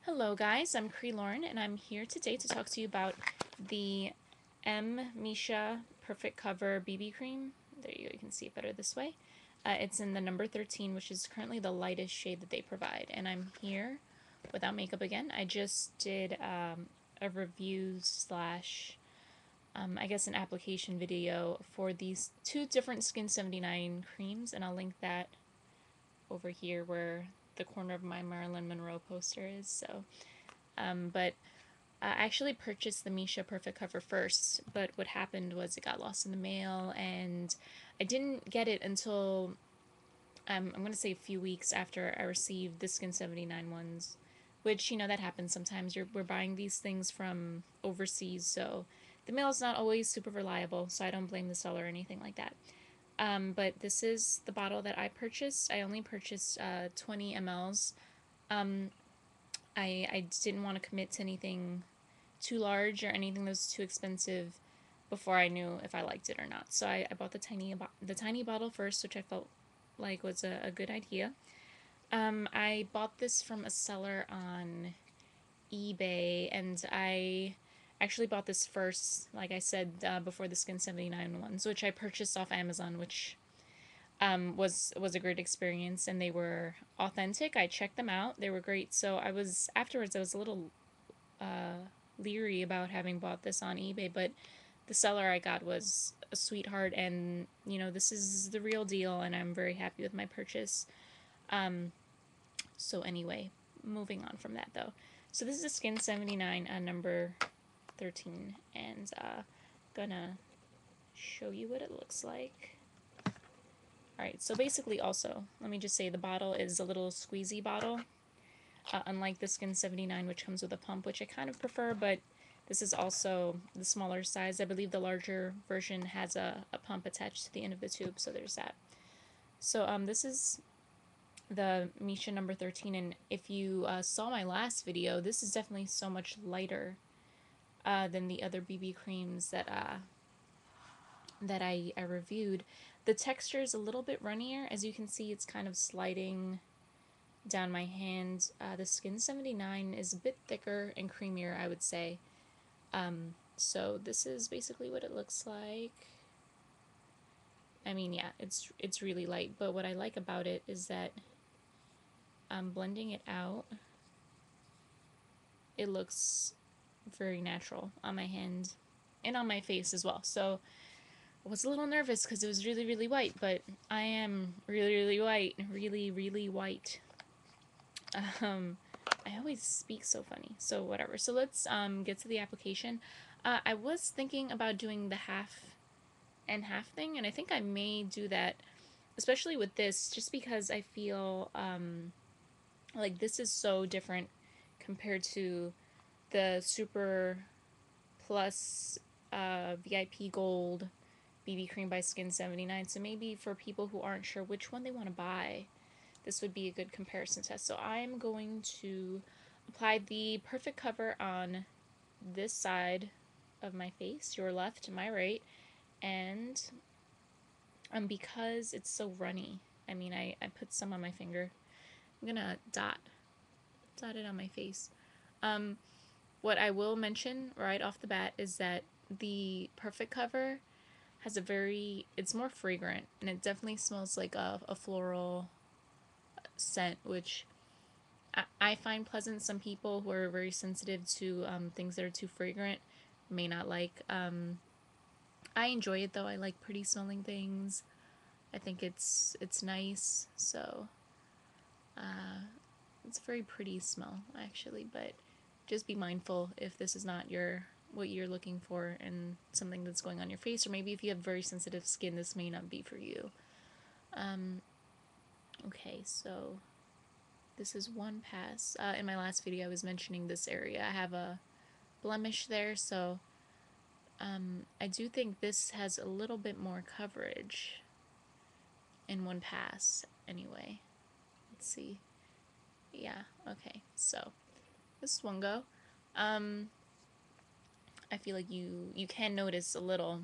Hello guys, I'm Cree Lauren and I'm here today to talk to you about the Missha Perfect Cover BB Cream. There you go, you can see it better this way. It's in the number 13, which is currently the lightest shade that they provide. And I'm here without makeup again. I just did a review slash, I guess an application video for these two different Skin79 creams. And I'll link that over here where the corner of my Marilyn Monroe poster is. But I actually purchased the Missha Perfect Cover first, but what happened was it got lost in the mail, and I didn't get it until I'm going to say a few weeks after I received the Skin79 ones, which, that happens sometimes. We're buying these things from overseas, so the mail is not always super reliable, so I don't blame the seller or anything like that. But this is the bottle that I purchased. I only purchased 20 mLs. Um, I didn't want to commit to anything too large or anything that was too expensive before I knew if I liked it or not. So I bought the tiny bottle first, which I felt like was a good idea. I bought this from a seller on eBay, and I actually bought this first, like I said, before the Skin79 ones, which I purchased off Amazon, which was a great experience, and they were authentic. I checked them out; they were great. So afterwards I was a little leery about having bought this on eBay, but the seller I got was a sweetheart, and this is the real deal, and I'm very happy with my purchase. So anyway, moving on from that though. So this is a Skin79 number 13, and gonna show you what it looks like. Alright, so basically also, let me just say the bottle is a little squeezy bottle. Unlike the Skin79, which comes with a pump, which I kind of prefer, but this is also the smaller size. I believe the larger version has a pump attached to the end of the tube, so there's that. So this is the Missha number 13, and if you saw my last video, this is definitely so much lighter than the other BB creams that I reviewed. The texture is a little bit runnier. As you can see, it's kind of sliding down my hand. The Skin79 is a bit thicker and creamier, I would say. So this is basically what it looks like. I mean, yeah, it's really light, but what I like about it is that blending it out, it looks very natural on my hand and on my face as well. So I was a little nervous because it was really, really white, but I am really, really white. Really, really white. I always speak so funny, so whatever. So let's get to the application. I was thinking about doing the half and half thing, and I think I may do that, especially with this, just because I feel like this is so different compared to the Super Plus VIP Gold BB Cream by Skin79. So maybe for people who aren't sure which one they want to buy, this would be a good comparison test. So I'm going to apply the Perfect Cover on this side of my face, your left, my right, and because it's so runny, I mean, I put some on my finger. I'm gonna dot it on my face. Um, what I will mention right off the bat is that the Perfect Cover has it's more fragrant, and it definitely smells like a floral scent, which I find pleasant. Some people who are very sensitive to things that are too fragrant may not like. I enjoy it though. I like pretty smelling things. I think it's nice. So it's a very pretty smell actually, but just be mindful if this is not what you're looking for and something that's going on your face, or maybe if you have very sensitive skin, this may not be for you. Okay, so this is one pass. In my last video I was mentioning this area. I have a blemish there, so I do think this has a little bit more coverage in one pass anyway. Let's see. Yeah, okay, so this is one go. I feel like you can notice a little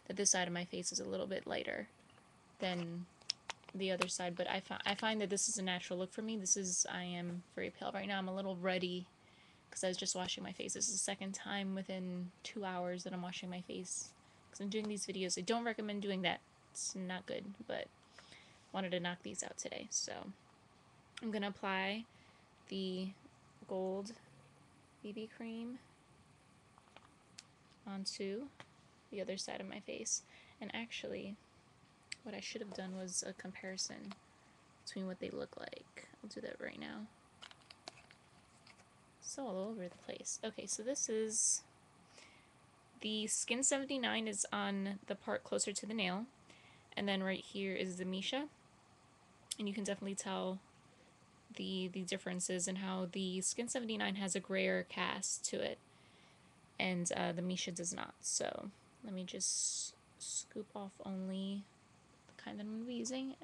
that this side of my face is a little bit lighter than the other side, but I find that this is a natural look for me. I am very pale right now. I'm a little ruddy because I was just washing my face. This is the second time within 2 hours that I'm washing my face because I'm doing these videos. I don't recommend doing that. It's not good, but wanted to knock these out today. So I'm going to apply the gold BB cream onto the other side of my face. And actually, what I should have done was a comparison between what they look like. I'll do that right now. So all over the place. Okay, so this is the Skin79 is on the part closer to the nail, and then right here is the Missha, and you can definitely tell the differences in how the Skin79 has a grayer cast to it, and the Missha does not. So let me just scoop off only the kind that I'm going to be using.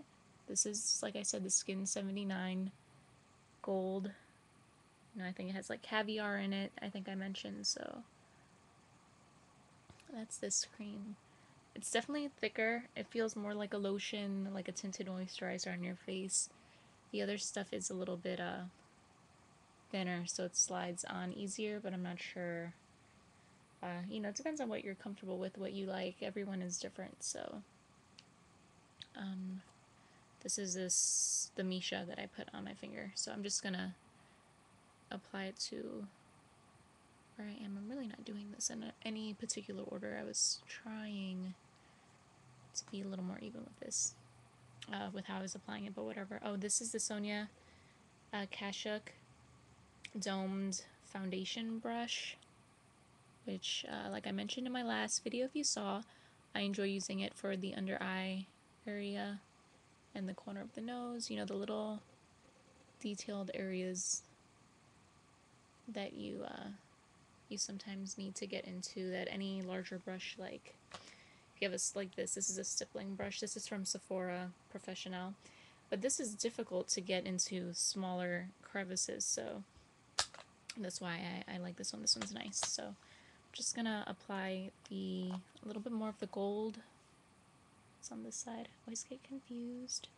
This is, like I said, the Skin79 Gold. I think it has like caviar in it, I think I mentioned, so that's this cream. It's definitely thicker. It feels more like a lotion, like a tinted moisturizer on your face. The other stuff is a little bit thinner, so it slides on easier, but I'm not sure. You know, it depends on what you're comfortable with, what you like. Everyone is different, so. This is the Missha that I put on my finger, so I'm just gonna apply it to where I am. I'm really not doing this in any particular order. I was trying to be a little more even with this, with how I was applying it, but whatever. Oh, this is the Sonia Kashuk domed foundation brush, which, like I mentioned in my last video, if you saw, I enjoy using it for the under eye area and the corner of the nose, you know, the little detailed areas that you sometimes need to get into that any larger brush, like if you have a like this is a stippling brush. This is from Sephora Professional, but this is difficult to get into smaller crevices, so that's why I like this one. This one's nice. So I'm just gonna apply a little bit more of the gold. It's on this side. I always get confused.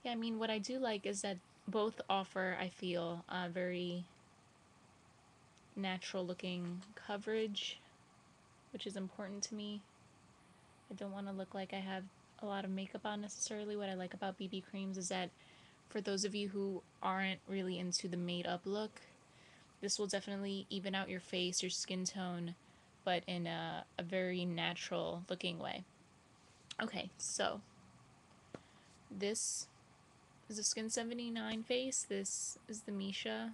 Yeah, I mean, what I do like is that both offer, I feel, very natural looking coverage, which is important to me. I don't want to look like I have a lot of makeup on necessarily. What I like about BB creams is that for those of you who aren't really into the made up look, this will definitely even out your face, your skin tone, but in a very natural looking way. Okay, so this is the Skin79 face. This is the Missha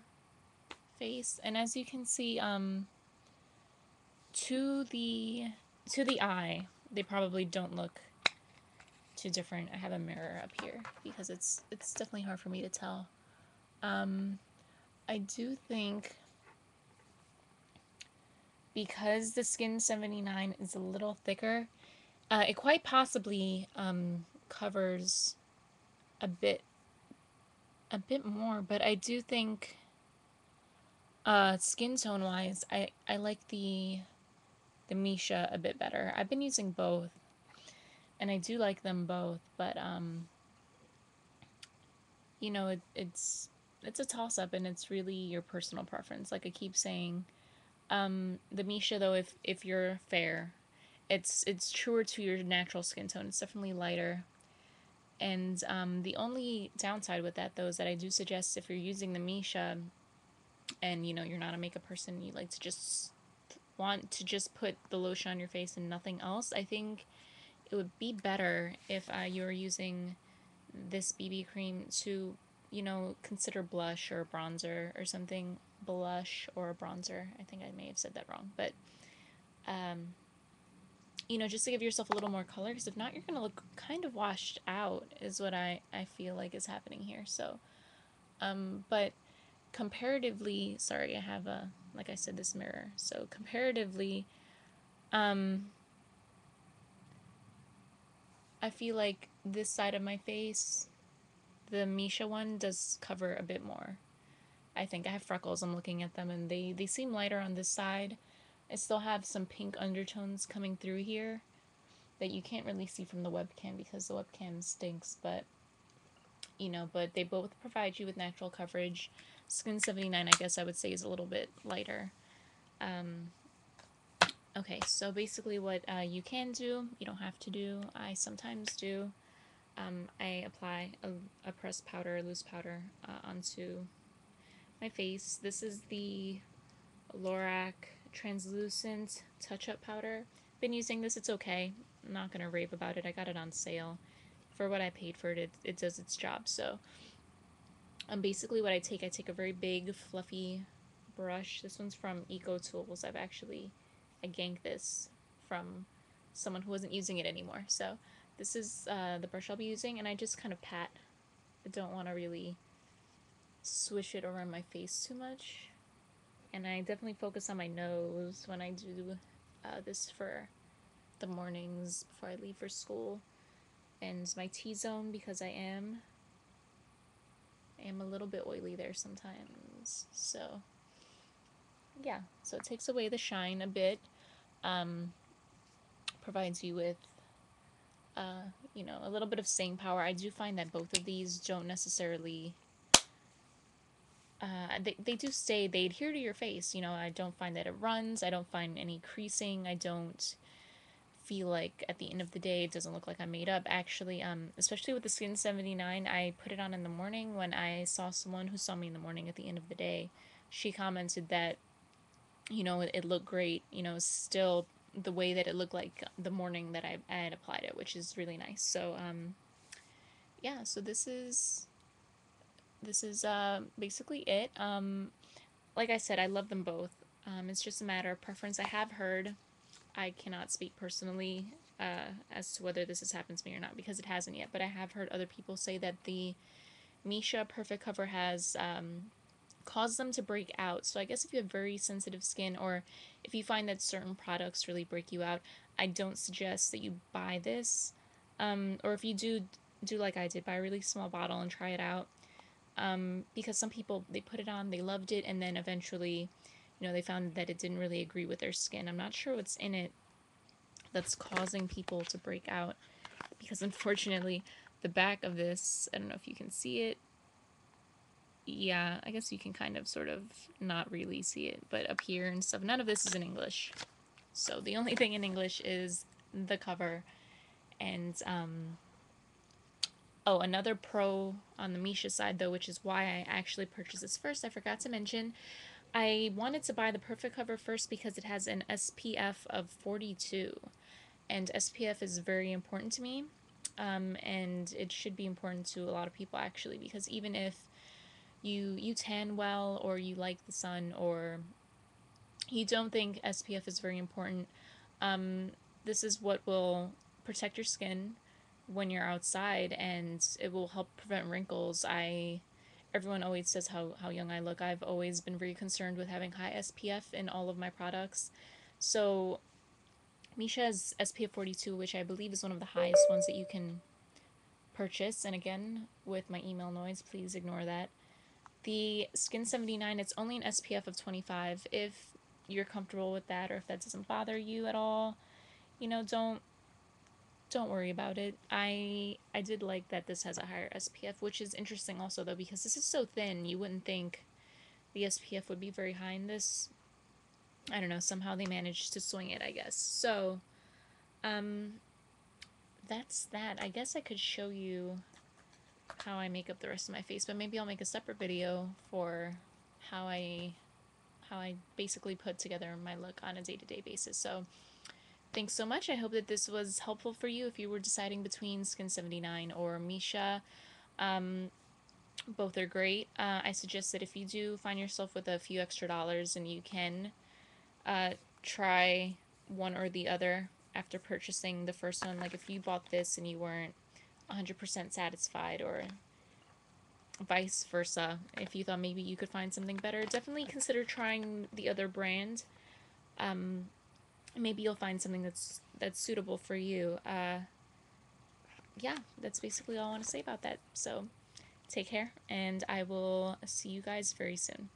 face, and as you can see, to the eye, they probably don't look too different. I have a mirror up here because it's definitely hard for me to tell. I do think because the Skin79 is a little thicker, it quite possibly covers a bit more, but I do think skin tone wise, I like the Missha a bit better. I've been using both, and I do like them both, but you know, it's a toss up, and it's really your personal preference. Like I keep saying, the Missha though, if you're fair, it's truer to your natural skin tone. It's definitely lighter. And the only downside with that though is that I do suggest if you're using the Missha and you know you're not a makeup person, you like to just want to just put the lotion on your face and nothing else, I think it would be better if you were using this BB cream to, you know, consider blush or bronzer or something. Blush or bronzer. I think I may have said that wrong, but you know, just to give yourself a little more color, because if not, you're gonna look kind of washed out, is what I feel like is happening here. So, but comparatively, sorry, I have a, like I said, this mirror. So comparatively, I feel like this side of my face, the Missha one, does cover a bit more. I think I have freckles, I'm looking at them, and they seem lighter on this side. I still have some pink undertones coming through here that you can't really see from the webcam because the webcam stinks, but you know, but they both provide you with natural coverage. Skin79, I guess I would say, is a little bit lighter. Okay, so basically what you can do, you don't have to do, I sometimes do, I apply a pressed powder, loose powder, onto my face. This is the Lorac Translucent Touch-Up Powder. Been using this, it's okay. I'm not gonna rave about it, I got it on sale. For what I paid for it, it does its job, so. Basically what I take a very big, fluffy brush. This one's from Eco Tools. I ganked this from someone who wasn't using it anymore. So this is the brush I'll be using, and I just kind of pat. I don't want to really swish it around my face too much. And I definitely focus on my nose when I do this for the mornings before I leave for school. And my T-zone, because I am a little bit oily there sometimes. So yeah, so it takes away the shine a bit, provides you with you know, a little bit of staying power. I do find that both of these don't necessarily they do stay, they adhere to your face. You know, I don't find that it runs, I don't find any creasing, I don't feel like at the end of the day it doesn't look like I'm made up. Actually, especially with the Skin79, I put it on in the morning. When I saw someone who saw me in the morning at the end of the day, she commented that, you know, it looked great, you know, still the way that it looked like the morning that I had applied it, which is really nice. So yeah, so this is basically it. Like I said, I love them both. It's just a matter of preference. I have heard, I cannot speak personally as to whether this has happened to me or not, because it hasn't yet, but I have heard other people say that the Missha Perfect Cover has caused them to break out. So I guess if you have very sensitive skin, or if you find that certain products really break you out, I don't suggest that you buy this. Or if you do like I did, buy a really small bottle and try it out. Because some people, they put it on, they loved it, and then eventually, you know, they found that it didn't really agree with their skin. I'm not sure what's in it that's causing people to break out, because unfortunately the back of this, I don't know if you can see it. Yeah, I guess you can kind of sort of not really see it, but up here and stuff, none of this is in English. So the only thing in English is the cover. And oh, another pro on the Missha side though, which is why I actually purchased this first, I forgot to mention, I wanted to buy the Perfect Cover first because it has an SPF of 42, and SPF is very important to me, and it should be important to a lot of people actually, because even if you tan well, or you like the sun, or you don't think SPF is very important, this is what will protect your skin when you're outside, and it will help prevent wrinkles. Everyone always says how young I look. I've always been very concerned with having high SPF in all of my products. So Missha has SPF 42, which I believe is one of the highest ones that you can purchase. And again, with my email noise, please ignore that. The Skin79, it's only an SPF of 25. If you're comfortable with that, or if that doesn't bother you at all, you know, don't worry about it. I did like that this has a higher SPF, which is interesting also though, because this is so thin, you wouldn't think the SPF would be very high in this. I don't know, somehow they managed to swing it, I guess. So, that's that. I guess I could show you how I make up the rest of my face, but maybe I'll make a separate video for how I basically put together my look on a day-to-day basis. So thanks so much. I hope that this was helpful for you if you were deciding between Skin79 or Missha. Both are great. I suggest that if you do find yourself with a few extra dollars, and you can try one or the other after purchasing the first one. Like if you bought this and you weren't 100% satisfied, or vice versa, if you thought maybe you could find something better, definitely consider trying the other brand. Maybe you'll find something that's suitable for you. Yeah, that's basically all I want to say about that. So take care, and I will see you guys very soon.